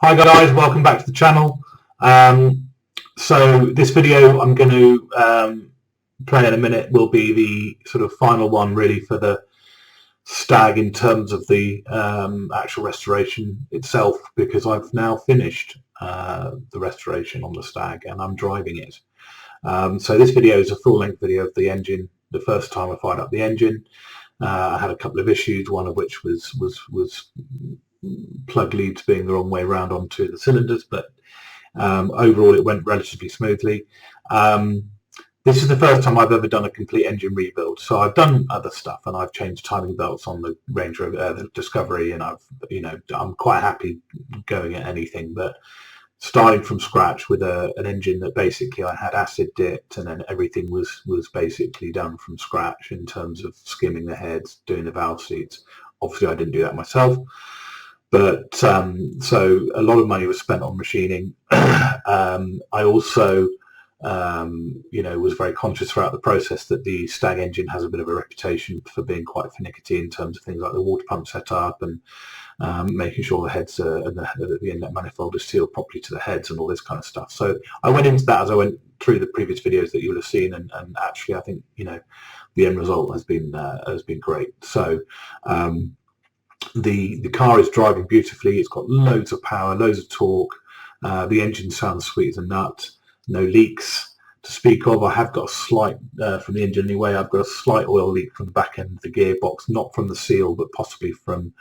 Hi guys, welcome back to the channel. So this video I'm going to play in a minute will be the sort of final one really for the Stag in terms of the actual restoration itself, because I've now finished the restoration on the Stag and I'm driving it. So this video is a full-length video of the engine, the first time I fired up the engine. I had a couple of issues, one of which was plug leads being the wrong way around onto the cylinders, but overall it went relatively smoothly. This is the first time I've ever done a complete engine rebuild. So I've done other stuff and I've changed timing belts on the Range Rover, the Discovery, and I'm quite happy going at anything, but starting from scratch with an engine that basically I had acid dipped, and then everything was basically done from scratch in terms of skimming the heads, doing the valve seats. Obviously I didn't do that myself, but so a lot of money was spent on machining. I also was very conscious throughout the process that the Stag engine has a bit of a reputation for being quite finicky in terms of things like the water pump setup and making sure the heads and the inlet manifold is sealed properly to the heads and all this kind of stuff. So I went into that as I went through the previous videos that you'll have seen, and actually I think the end result has been great. So the car is driving beautifully. It's got loads of power, loads of torque. The engine sounds sweet as a nut. No leaks to speak of. I have got a slight, from the engine anyway, I've got a slight oil leak from the back end of the gearbox, not from the seal, but possibly from,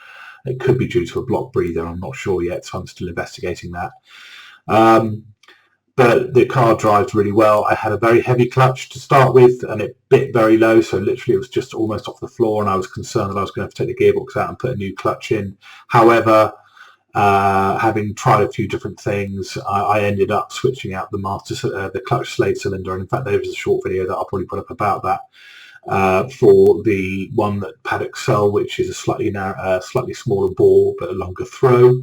it could be due to a block breather. I'm not sure yet, so I'm still investigating that. But the car drives really well. I had a very heavy clutch to start with, and it bit very low, so literally it was just almost off the floor, and I was concerned that I was going to have to take the gearbox out and put a new clutch in. However, having tried a few different things, I ended up switching out the clutch slave cylinder, and in fact there was a short video that I'll probably put up about that, for the one that Paddock sell, which is a slightly smaller bore but a longer throw.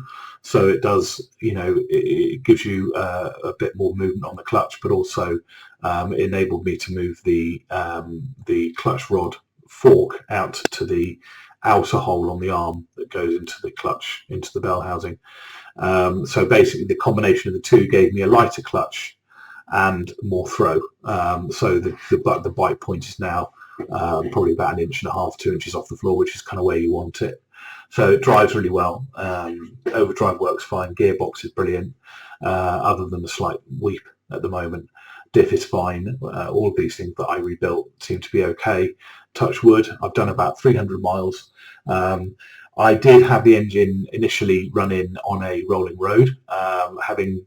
So it does, it gives you a bit more movement on the clutch, but also it enabled me to move the clutch rod fork out to the outer hole on the arm that goes into the clutch, into the bell housing. So basically the combination of the two gave me a lighter clutch and more throw. So the bite point is now probably about 1.5 inches, 2 inches off the floor, which is kind of where you want it. So it drives really well. Overdrive works fine. Gearbox is brilliant, other than the slight weep at the moment. Diff is fine. All of these things that I rebuilt seem to be okay. Touch wood. I've done about 300 miles. I did have the engine initially running on a rolling road. Having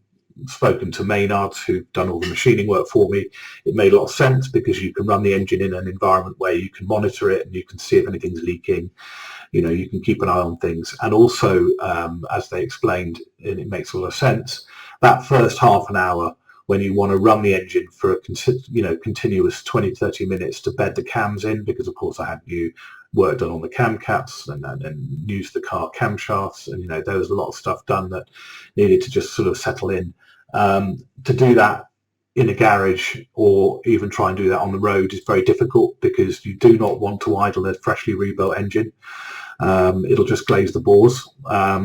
spoken to Maynards, who've done all the machining work for me, it made a lot of sense because you can run the engine in an environment where you can monitor it and you can see if anything's leaking. You can keep an eye on things, and also as they explained, and it makes a lot of sense, that first half an hour when you want to run the engine for a continuous 20-30 minutes to bed the cams in, because of course I had new work done on the cam caps and used the car camshafts, and there was a lot of stuff done that needed to just sort of settle in. To do that in a garage or even try and do that on the road is very difficult, because you do not want to idle a freshly rebuilt engine. It'll just glaze the bores.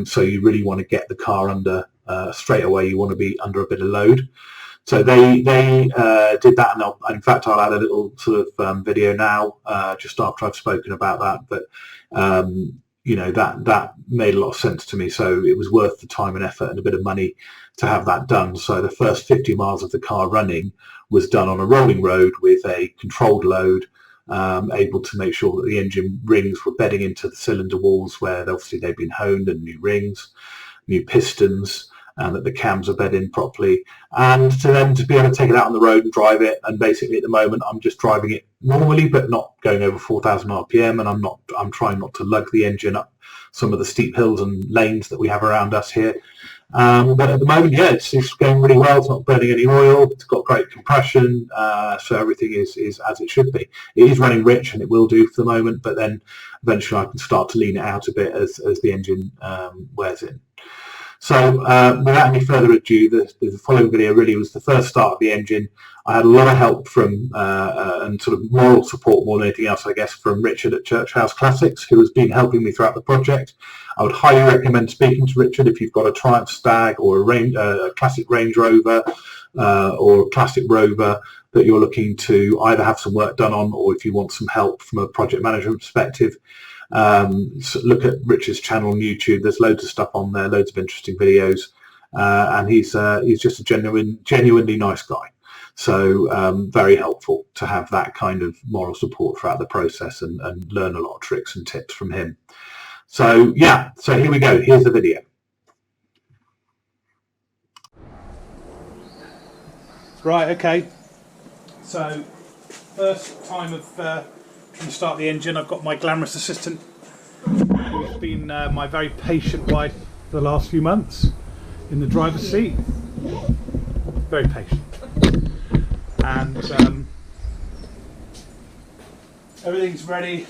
So you really want to get the car under straight away. You want to be under a bit of load. So they did that, and in fact I'll add a little sort of video now just after I've spoken about that. But that made a lot of sense to me. So it was worth the time and effort and a bit of money to have that done. So the first 50 miles of the car running was done on a rolling road with a controlled load, able to make sure that the engine rings were bedding into the cylinder walls where obviously they've been honed, and new rings, new pistons, and that the cams are bedded in properly, and to be able to take it out on the road and drive it. And basically at the moment I'm just driving it normally, but not going over 4,000 RPM, and I'm trying not to lug the engine up some of the steep hills and lanes that we have around us here. But at the moment, yeah, it's going really well. It's not burning any oil. It's got great compression, so everything is as it should be. It is running rich, and it will do for the moment, but then eventually I can start to lean it out a bit as the engine wears in. So without any further ado, the following video really was the first start of the engine. I had a lot of help from and sort of moral support more than anything else, I guess, from Richard at Church House Classics, who has been helping me throughout the project. I would highly recommend speaking to Richard if you've got a Triumph Stag or a classic Range Rover or a classic Rover that you're looking to either have some work done on, or if you want some help from a project management perspective. So look at Richard's channel on YouTube. There's loads of stuff on there, loads of interesting videos, and he's just a genuinely nice guy. So very helpful to have that kind of moral support throughout the process and learn a lot of tricks and tips from him. So yeah, so here we go. Here's the video. Right, okay. So first time of trying to start the engine, I've got my glamorous assistant, who's been my very patient wife for the last few months in the driver's seat. Very patient. And everything's ready.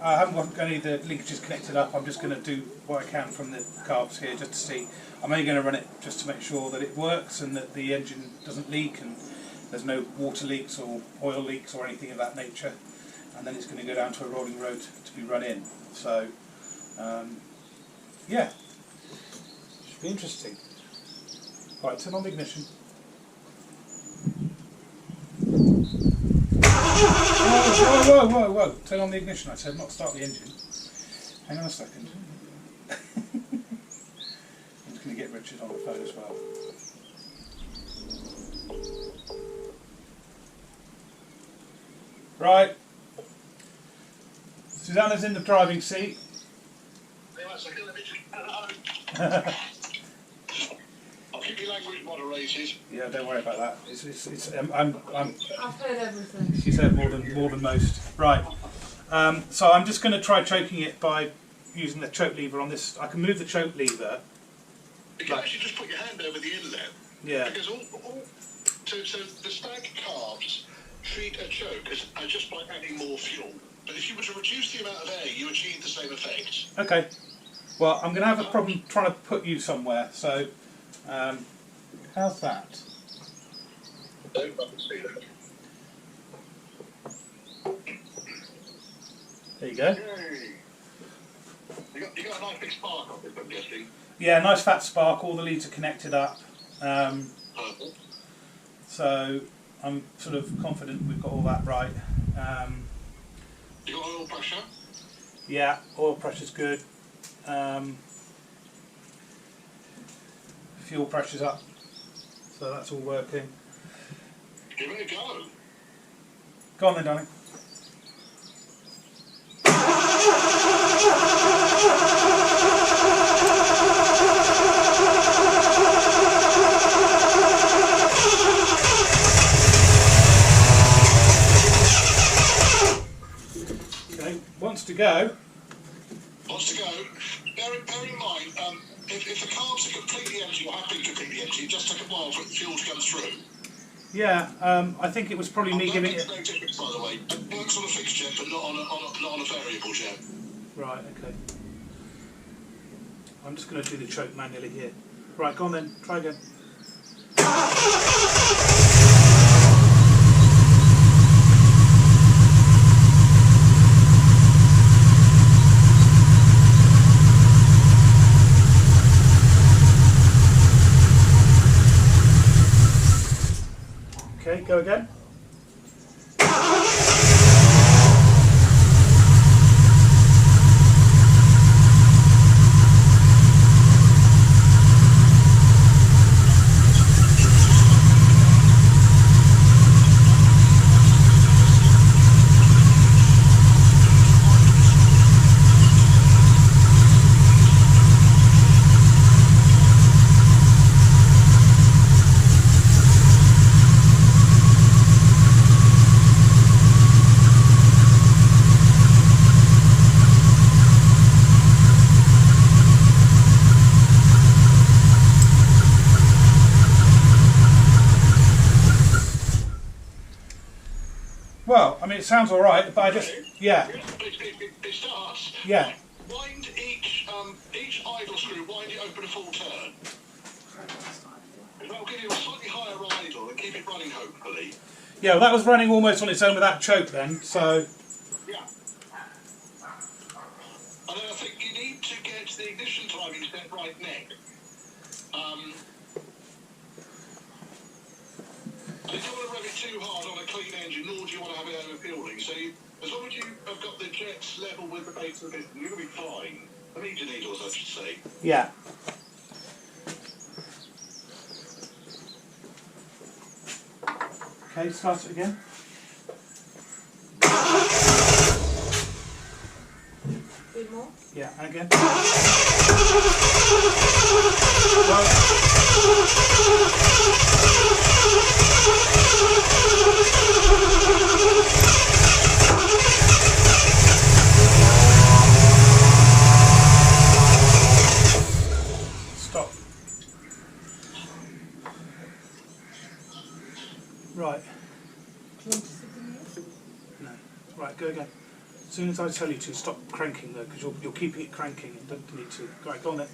I haven't got any of the linkages connected up. I'm just going to do what I can from the carbs here just to see. I'm only going to run it just to make sure that it works and that the engine doesn't leak and there's no water leaks or oil leaks or anything of that nature. And then it's going to go down to a rolling road to be run in. So, yeah, should be interesting. Right, turn on the ignition. Whoa, turn on the ignition. I said not start the engine. Hang on a second. I'm just going to get Richard on the phone as well. Right. Susanna's in the driving seat. I'll keep your language moderated. Yeah, don't worry about that. I've heard everything. She's heard more than most. Right. So I'm just going to try choking it by using the choke lever on this. I can move the choke lever. You can actually just put your hand over the inlet. Yeah. Because so the Stag carbs treat a choke as just by adding more fuel. But if you were to reduce the amount of air, you achieve the same effect. Okay. Well, I'm going to have a problem trying to put you somewhere. So, how's that? Don't fucking see that. There you go. Yay. You got a nice big spark on this, I'm guessing. Yeah, nice fat spark. All the leads are connected up. Purple. So I'm sort of confident we've got all that right. You got oil pressure? Yeah, oil pressure's good. Fuel pressure's up. So that's all working. Give it a go. Go on then, darling. Okay, wants to go. Wants to go. Bear in mind, if the carbs are completely empty, or have been completely empty, it just took a while for the fuel to come through. Yeah, I think it was probably me giving it. No difference, by the way. It works on a fixed jet, but not on a variable jet. Right, okay. I'm just going to do the choke manually here. Right, go on then, try again. Okay, go again. Well, I mean, it sounds all right, but I just, yeah. It starts. Yeah, wind each idle screw, wind it open a full turn. And that'll give you a slightly higher idle and keep it running, hopefully. Yeah, well, that was running almost on its own without choke then, so... Yeah. And then I think you need to get the ignition timing set right neck. And you don't want to rev it too hard on a clean engine, nor do you want to have it overfueling. So as long as you have got the jets level with the base of the piston, you're going to be fine. The meter needles, I should say. Yeah. Okay, start it again. Bit more? Yeah, and again. Stop. Right. No. Right, go again. As soon as I tell you to, stop cranking though, because you're keeping it cranking and don't need to. Right, go on then.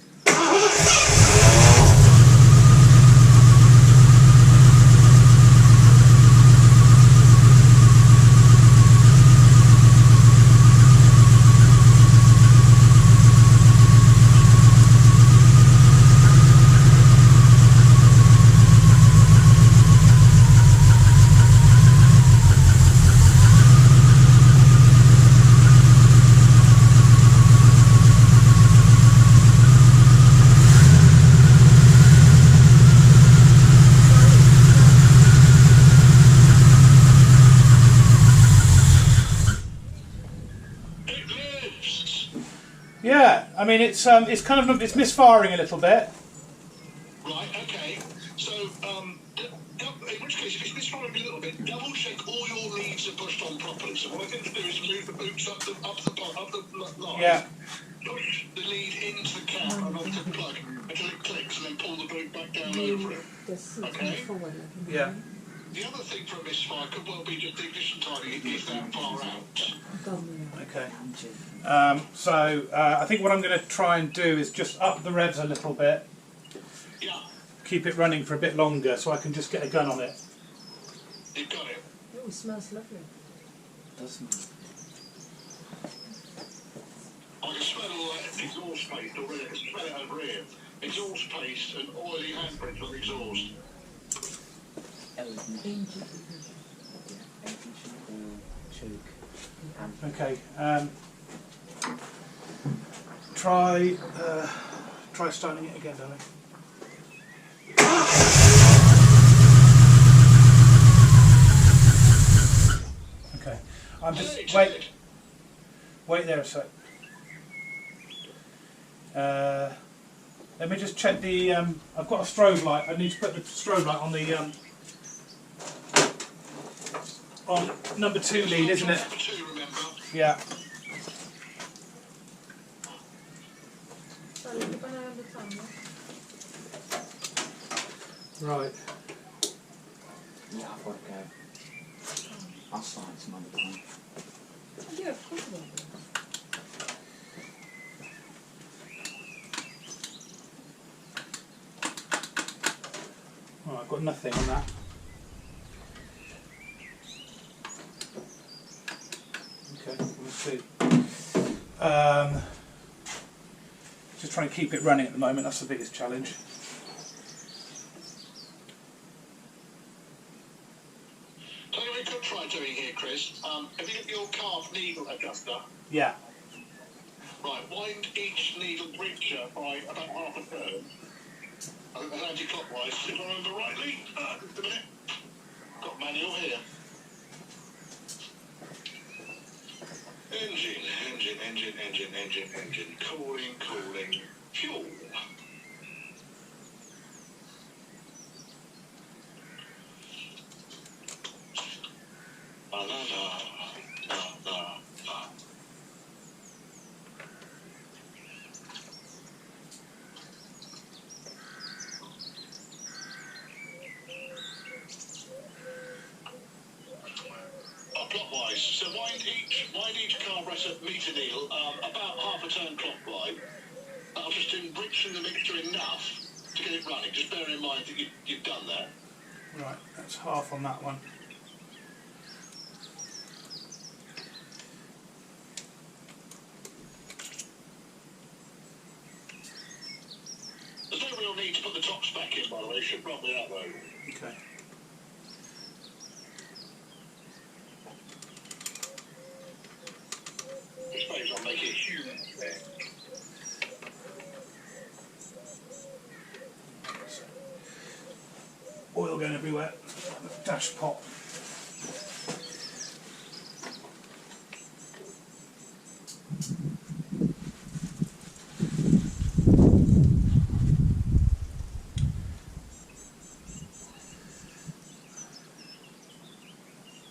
Yeah, I mean it's kind of it's misfiring a little bit. Right, okay. So, in which case, if it's misfiring a little bit, double check all your leads are pushed on properly. So what I think to do is move the boots up the line. Yeah. Push the lead into the cap and onto the plug until it clicks, and then pull the boot back down over it. Okay. Yeah. The other thing for a misfire could well be just the ignition timing. It is that far out. Okay. So I think what I'm going to try and do is just up the revs a little bit. Yeah. Keep it running for a bit longer so I can just get a gun on it. You've got it. Oh, it smells lovely. Doesn't I can smell all that exhaust paste already. I can smell it over here. Exhaust paste and oily handprints on the exhaust. Okay. Try starting it again, darling. Okay. I'm just wait there a sec. Let me just check the. I've got a strobe light. I need to put the strobe light on the on number 2 lead, isn't it? Number 2, remember? Yeah. Right. Yeah, I've got to go. I'll start some other time. Yeah, of course I will. Oh, I've got nothing on that. Okay, let's see. Just trying to keep it running at the moment, that's the biggest challenge. Tell you what you could try doing here, Chris. Have you got your carb needle adjuster? Yeah. Right, wind each needle breacher by about half a turn. I think that's anti-clockwise, if I remember rightly. Just a minute. Got manual here. Engine. Cooling. Fuel. Clockwise. this. So wind each carburetor meter needle about half a turn clockwise. That'll just enrich the mixture enough to get it running. Just bear in mind that you've done that. Right, that's half on that one. There's no real need to put the tops back in, by the way. It should run without though. Okay. This may not make it huge there. Oil going everywhere. Dash pot.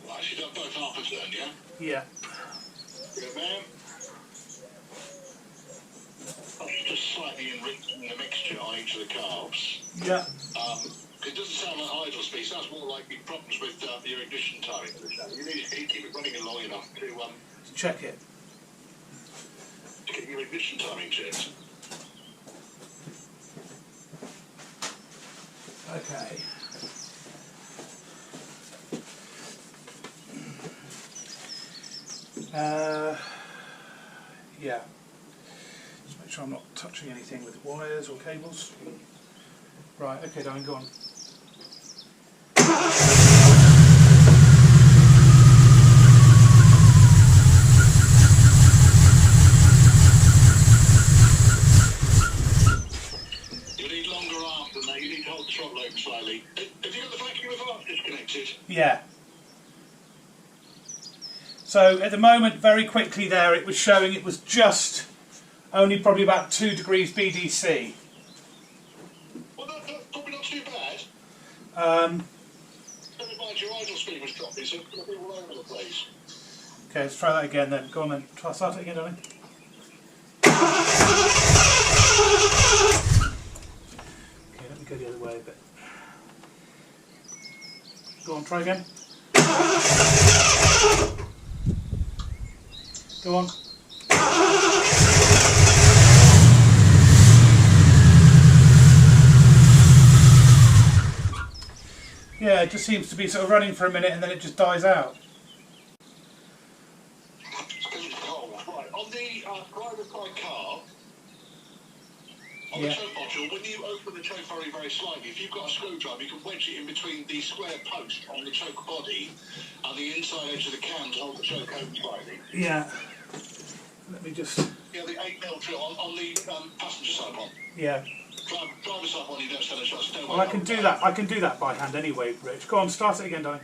Right, she's done both half a turn, yeah? Yeah. Good man. That's just slightly enriching the mixture on each of the carbs. Yeah. It doesn't sound like idle speed. It sounds more like your problems with your ignition timing. You need to keep it running long enough to Check it. get your ignition timing checked. Okay. Yeah. Just make sure I'm not touching anything with wires or cables. Right, okay, darling, go on. You need longer arms than that. You need to hold the throttle open slightly. Have you got the vacuum reverse disconnected? Yeah. So at the moment, very quickly there, it was showing it was just only probably about 2 degrees BDC. Well, that's probably not too bad. Never mind, your idle speed was dropping, so it's going to be all over the place. Okay, let's try that again then. Go on then. Try start it again, darling. Okay, let me go the other way a bit. Go on, try again. Go on. Yeah, it just seems to be sort of running for a minute and then it just dies out. It's because it's cold. Right, on the driver's side car, on Yeah. the choke module, when you open the choke very, very slightly, if you've got a screwdriver, you can wedge it in between the square post on the choke body and the inside edge of the cam to hold the choke open slightly. Yeah. Let me just. Yeah, the 8mm drill on the passenger side one. Yeah. Driver's side one, you don't stand a chance. Don't Well, I can do that. I can do that by hand anyway, Rich. Go on, start it again, darling.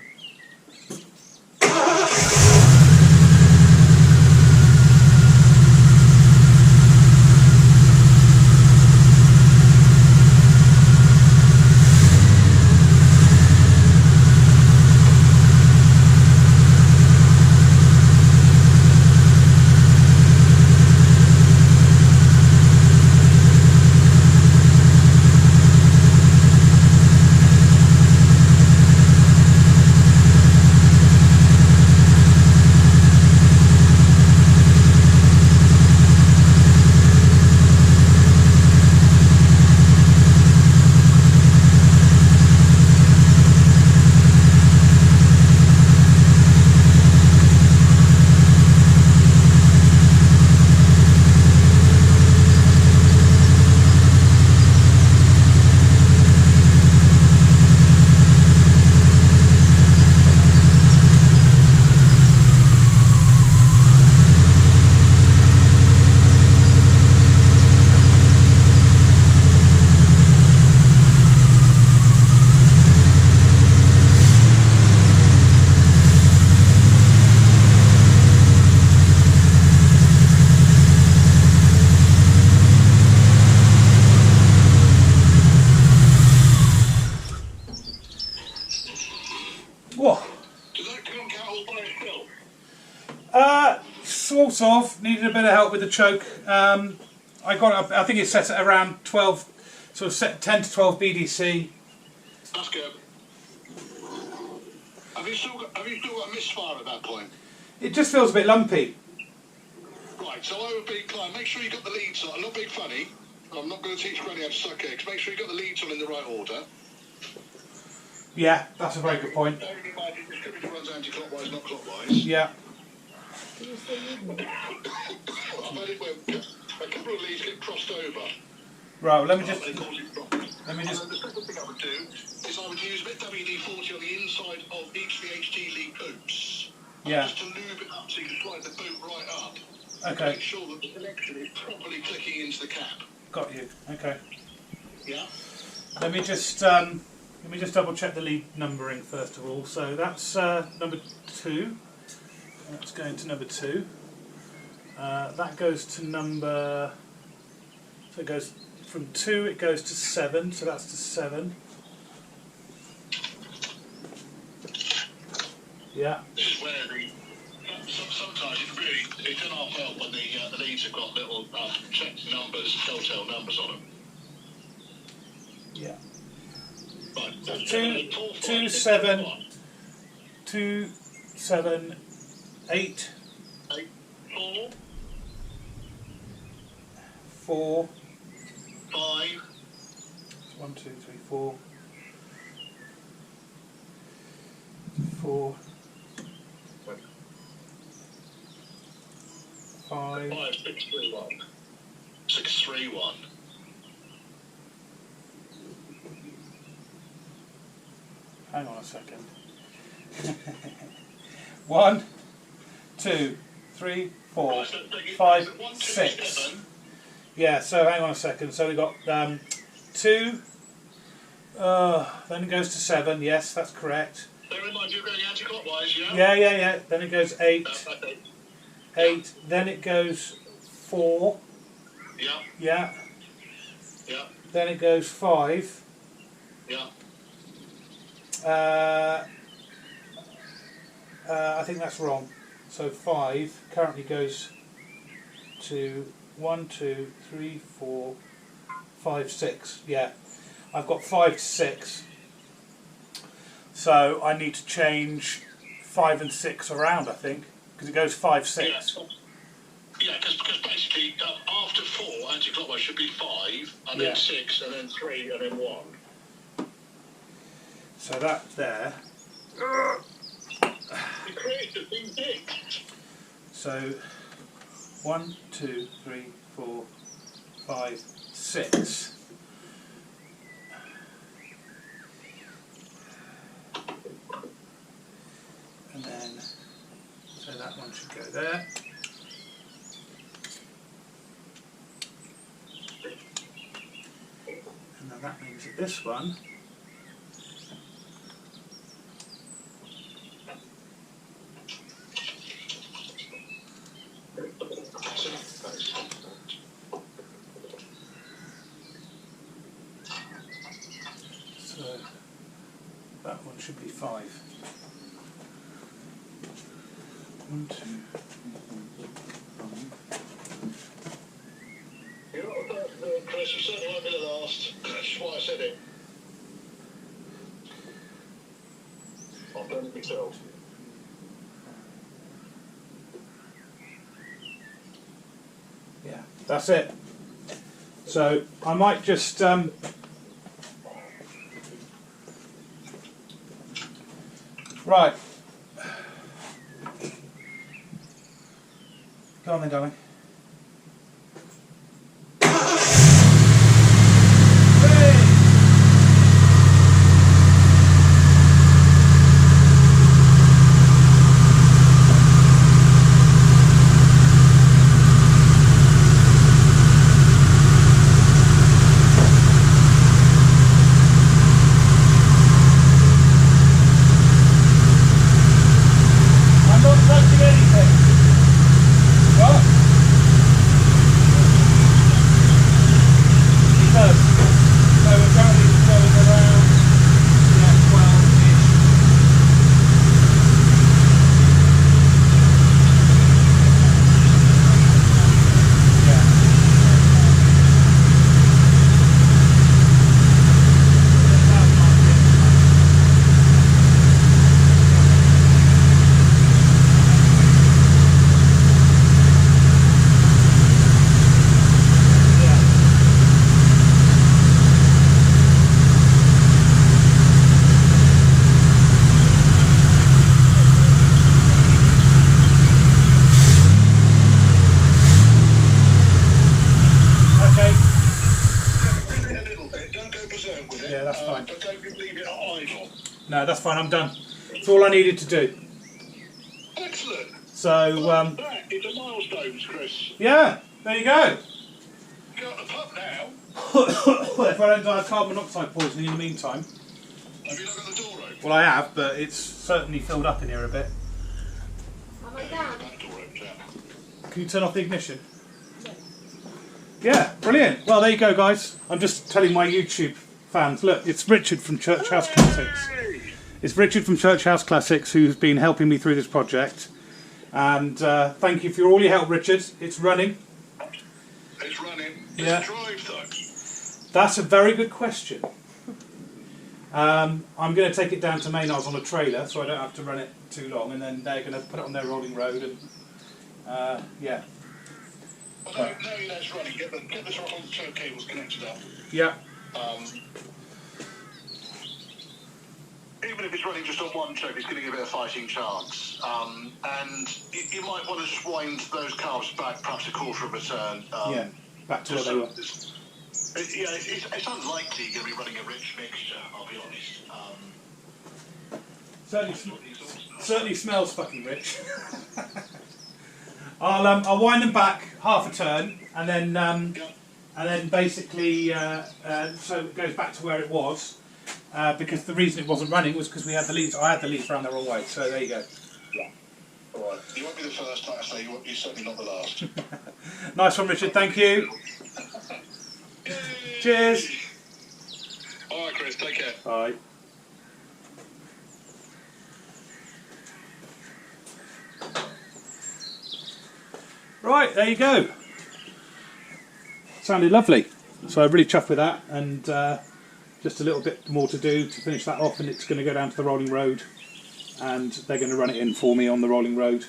Whoa. Does that come out all by itself? Sort of. Needed a bit of help with the choke. I think it's set at around 12, sort of set 10 to 12 BDC. That's good. Have you still got a misfire at that point? It just feels a bit lumpy. Right, so I would be inclined, make sure you got the leads on. I'm not being funny. I'm not going to teach Granny how to suck eggs. Make sure you got the leads on in the right order. Yeah, that's a very good point. Bearing in mind, the distributor runs anti-clockwise, not clockwise. Yeah. Can you still read me? I've had it where a couple of leads get crossed over. Right, well, let me They just... cause it problems. Let me And just... then the second thing I would do is I would use a bit WD-40 on the inside of each of the HT lead boots. Yeah. Just to lube it up so you can slide the boot right up. Okay. Make sure that the connection is properly clicking into the cap. Got you. Okay. Yeah? Let me just double check the lead numbering first of all. So that's number 2. That's going to number 2. That goes to number... So it goes from 2, it goes to 7, so that's to 7. Yeah. This is where sometimes it can half help when the leads have got little checked numbers, telltale numbers on them. Yeah. Right. So 2, 7, 2, 7, 8, 4, 4, 5, 1, 2, 3, 4, 4, 5, 5, 6, 3, 1. 6, 3, 1. hang on a second. 1, 2, 3, 4, 5, 6. Yeah, so hang on a second. So we got 2, then it goes to 7, yes, that's correct. Bear in mind you're going anti-clockwise, yeah? Yeah. Then it goes 8, Okay. 8. Then it goes 4. Yeah, Yeah. yeah, Then it goes 5. yeah. I think that's wrong. So 5 currently goes to 1, 2, 3, 4, 5, 6. Yeah, I've got 5 to 6. So I need to change 5 and 6 around, I think, because it goes 5, 6. Yeah, because basically after 4, anti-clockwise should be 5, and Yeah. then 6, and then 3, and then 1. So that's there. The creative being big. So 1, 2, 3, 4, 5, 6. And then, so that one should go there. And then that means that this one so that one should be 5. 1, 2. You're not the first, Chris, you certainly won't be the last. That's why I said it. I've done it myself. Yeah, that's it. So I might just right. Go on then, darling. I'm not touching anything. What? Yeah, that's fine. But don't leave it idle. No, that's fine. I'm done. That's all I needed to do. Excellent. So, That is a milestone, Chris. yeah, there you go. Go up the pub now. Well, if I don't die of carbon monoxide poisoning in the meantime. Have you not got the door open? Well, I have, but it's certainly filled up in here a bit. Am I down? That door open, yeah. Can you turn off the ignition? Yeah, brilliant. Well, there you go, guys. I'm just telling my YouTube fans, look, it's Richard from Church House Classics. It's Richard from Church House Classics who's been helping me through this project. And thank you for all your help, Richard. It's running. It's running. Yeah. It's drive, though. That's a very good question. I'm going to take it down to Maynard's on a trailer, so I don't have to run it too long, and then they're going to put it on their rolling road, and yeah. Well, no, you know it's running. Get the throttle tow cables connected up. Yeah. Even if it's running just on one choke, it's going to give it a fighting chance. And you might want to just wind those carbs back perhaps a quarter of a turn. Yeah, back to where they were. It's unlikely you're going to be running a rich mixture, I'll be honest. Certainly smells fucking rich. I'll wind them back half a turn, and then basically so it goes back to where it was. Because the reason it wasn't running was because we had the leads. I had the leads around there all the way. So there you go. Yeah. All right. You won't be the first, like I say. You're certainly not the last. Nice one, Richard. Thank you. Cheers. All right, Chris. Take care. Bye. Right, there you go. Sounded lovely. So I'm really chuffed with that, and just a little bit more to do to finish that off, and it's going to go down to the rolling road, and they're going to run it in for me on the rolling road,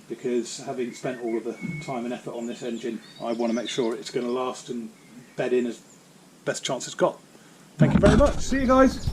because having spent all of the time and effort on this engine, I want to make sure it's going to last and bed in as best chance it's got. Thank you very much. See you guys.